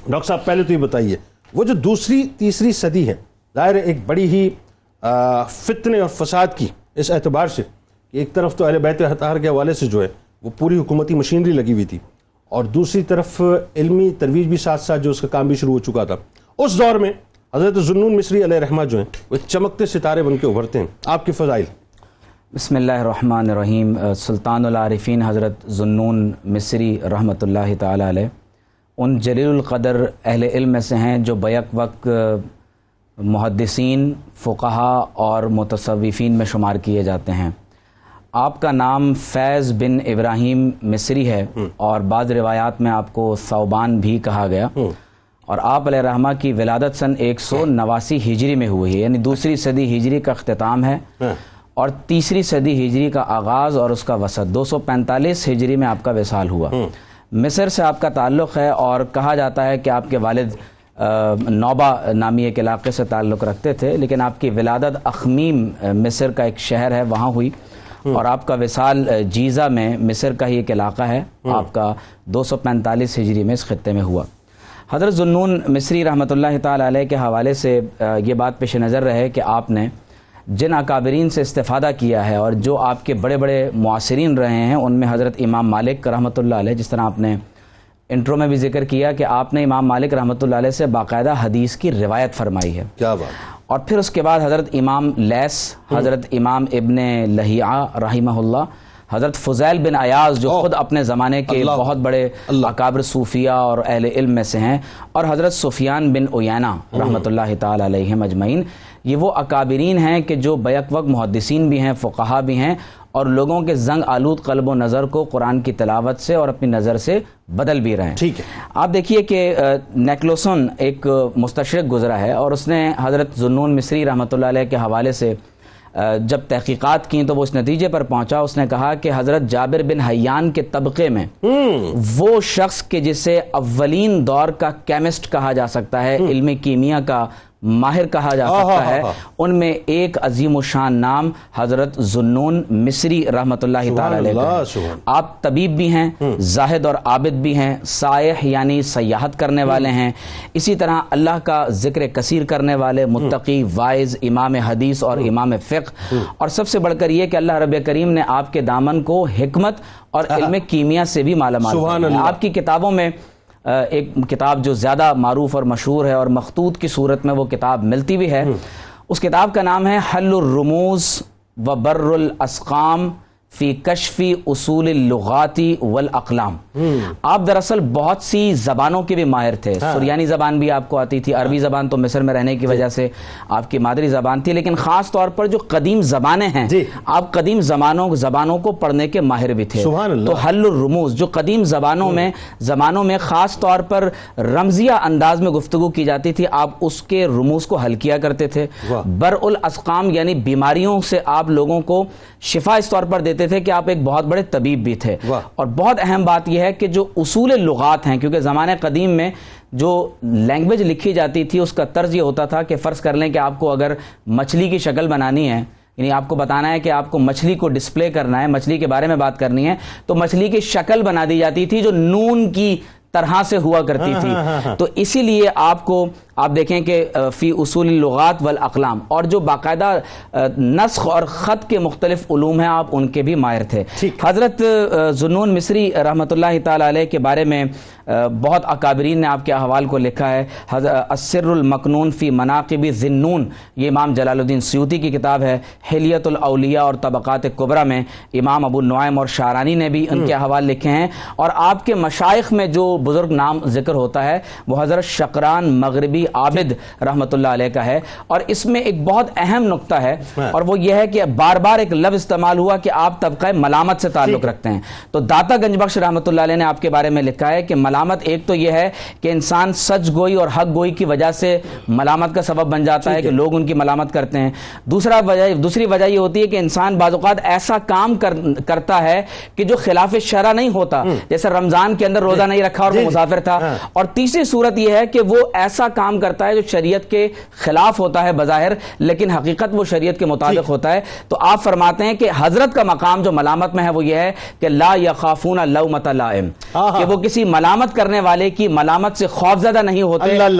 Doctor صاحب پہلے تو یہ بتائیے وہ جو دوسری تیسری صدی ہے ظاہر ایک بڑی ہی فتنے اور فساد کی اس اعتبار سے کہ ایک طرف تو اہل بیت اطہار کے حوالے سے جو ہے وہ پوری حکومتی مشینری لگی ہوئی تھی اور دوسری طرف علمی ترویج بھی ساتھ ساتھ جو اس کا کام بھی شروع ہو چکا تھا. اس دور میں حضرت ذوالنون مصری علیہ رحمہ جو ہیں وہ چمکتے ستارے بن کے ابھرتے ہیں. آپ کے فضائل. بسم اللہ الرحمن الرحیم. سلطان العارفین حضرت ذوالنون مصری رحمۃ اللہ تعالی علیہ ان جلیل القدر اہل علم میں سے ہیں جو بیک وقت محدثین، فقہا اور متصوفین میں شمار کیے جاتے ہیں. آپ کا نام فیض بن ابراہیم مصری ہے اور بعض روایات میں آپ کو ثوبان بھی کہا گیا، اور آپ علیہ رحمہ کی ولادت سن 189 ہجری میں ہوئی ہے، یعنی دوسری صدی ہجری کا اختتام ہے اور تیسری صدی ہجری کا آغاز اور اس کا وسط 245 ہجری میں آپ کا وصال ہوا. مصر سے آپ کا تعلق ہے اور کہا جاتا ہے کہ آپ کے والد نوبہ نامی ایک علاقے سے تعلق رکھتے تھے، لیکن آپ کی ولادت اخمیم مصر کا ایک شہر ہے وہاں ہوئی، اور آپ کا وصال جیزہ میں مصر کا ہی ایک علاقہ ہے، آپ کا 245 ہجری میں اس خطے میں ہوا. حضرت ذوالنون مصری رحمۃ اللہ تعالی علیہ کے حوالے سے یہ بات پیش نظر رہے کہ آپ نے جن اکابرین سے استفادہ کیا ہے اور جو آپ کے بڑے بڑے معاصرین رہے ہیں ان میں حضرت امام مالک رحمۃ اللہ علیہ، جس طرح آپ نے انٹرو میں بھی ذکر کیا کہ آپ نے امام مالک رحمۃ اللہ علیہ سے باقاعدہ حدیث کی روایت فرمائی ہے. کیا بات. اور پھر اس کے بعد حضرت امام لیث، حضرت امام ابن لہیعہ رحمہ اللہ، حضرت فضیل بن عیاض جو خود اپنے زمانے کے بہت بڑے اکابر صوفیہ اور اہل علم میں سے ہیں، اور حضرت سفیان بن عیینہ رحمۃ اللہ تعالی علیہم اجمعین. یہ وہ اکابرین ہیں کہ جو بیک وقت محدثین بھی ہیں، فقہا بھی ہیں، اور لوگوں کے زنگ آلود قلب و نظر کو قرآن کی تلاوت سے اور اپنی نظر سے بدل بھی رہے ہیں. ٹھیک ہے. آپ دیکھیے کہ نیکلوسن ایک مستشرق گزرا ہے اور اس نے حضرت ذوالنون مصری رحمۃ اللہ علیہ کے حوالے سے جب تحقیقات کی تو وہ اس نتیجے پر پہنچا، اس نے کہا کہ حضرت جابر بن حیان کے طبقے میں وہ شخص کہ جسے اولین دور کا کیمسٹ کہا جا سکتا ہے، علم کیمیا کا ماہر کہا جا سکتا ہے، ان میں ایک عظیم و شان نام حضرت ذوالنون مصری رحمۃ اللہ تعالی علیہ کا. آپ طبیب بھی ہیں، زاہد اور عابد بھی ہیں، سائح یعنی سیاحت کرنے والے ہیں، اسی طرح اللہ کا ذکر کثیر کرنے والے، متقی، واعظ، امام حدیث اور امام فقہ، اور سب سے بڑھ کر یہ کہ اللہ رب کریم نے آپ کے دامن کو حکمت اور علم کیمیا سے بھی مالا مال کیا. آپ کی کتابوں میں ایک کتاب جو زیادہ معروف اور مشہور ہے اور مخطوط کی صورت میں وہ کتاب ملتی بھی ہے، اس کتاب کا نام ہے حل الرموز و بر الاسقام فی کشف اصول اللغات والاقلام. آپ دراصل بہت سی زبانوں کے بھی ماہر تھے. سریانی زبان بھی آپ کو آتی تھی، عربی زبان تو مصر میں رہنے کی وجہ سے آپ کی مادری زبان تھی، لیکن خاص طور پر جو قدیم زبانیں ہیں آپ قدیم زبانوں کو پڑھنے کے ماہر بھی تھے. تو حل الرموز جو قدیم زبانوں میں خاص طور پر رمزیہ انداز میں گفتگو کی جاتی تھی، آپ اس کے رموز کو حل کیا کرتے تھے. بر الاسقام یعنی بیماریوں سے آپ لوگوں کو شفا اس طور پر دیتے تھے کہ آپ ایک بہت بڑے طبیب بھی تھے. اور بہت اہم بات یہ ہے کہ جو اصول لغات ہیں، کیونکہ زمانے قدیم میں جو لینگویج لکھی جاتی تھی اس کا طرز یہ ہوتا تھا کہ فرض کر لیں کہ آپ کو اگر مچھلی کی شکل بنانی ہے، یعنی آپ کو بتانا ہے کہ آپ کو مچھلی کو ڈسپلے کرنا ہے، مچھلی کے بارے میں بات کرنی ہے، تو مچھلی کی شکل بنا دی جاتی تھی جو نون کی طرح سے ہوا کرتی تھی. تو اسی لیے آپ دیکھیں کہ فی اصول اللغات والاقلام اور جو باقاعدہ نسخ اور خط کے مختلف علوم ہیں آپ ان کے بھی ماہر تھے. حضرت ذوالنون مصری رحمۃ اللہ تعالی علیہ کے بارے میں بہت اکابرین نے آپ کے احوال کو لکھا ہے. السر المکنون فی مناقب ذی النون یہ امام جلال الدین سیوطی کی کتاب ہے. حلیۃ الاولیاء اور طبقات کبریٰ میں امام ابو نعیم اور شعرانی نے بھی ان کے احوال لکھے ہیں. اور آپ کے مشائخ میں جو بزرگ نام ذکر ہوتا ہے وہ حضرت شقران مغربی عابد رحمۃ اللہ علیہ کا ہے. اور اس میں ایک بہت اہم نقطہ ہے اور وہ یہ ہے کہ بار بار ایک لفظ استعمال ہوا کہ آپ طبقہ ملامت سے تعلق رکھتے ہیں. تو داتا گنج بخش رحمۃ اللہ علیہ نے آپ کے بارے میں لکھا ہے کہ ملامت ایک تو یہ ہے کہ انسان سچ گوئی اور حق گوئی کی وجہ سے ملامت کا سبب بن جاتا ہے کہ لوگ ان کی ملامت کرتے ہیں. دوسری وجہ یہ ہوتی ہے کہ انسان بعض اوقات ایسا کام کرتا ہے کہ جو خلاف شرع نہیں ہوتا، جیسے رمضان کے اندر روزہ نہیں رکھا اور وہ مسافر تھا. اور تیسری صورت یہ ہے کہ وہ ایسا کام کام کرتا ہے جو شریعت کے خلاف ہوتا ہے بظاہر لیکن حقیقت وہ شریعت کے مطابق ہوتا ہے. تو آپ فرماتے ہیں کہ حضرت کا مقام جو ملامت میں ہے وہ یہ ہے کہ لا یخافون لومۃ لائم، کہ وہ کسی ملامت کرنے والے کی ملامت سے خوف زدہ نہیں ہوتے.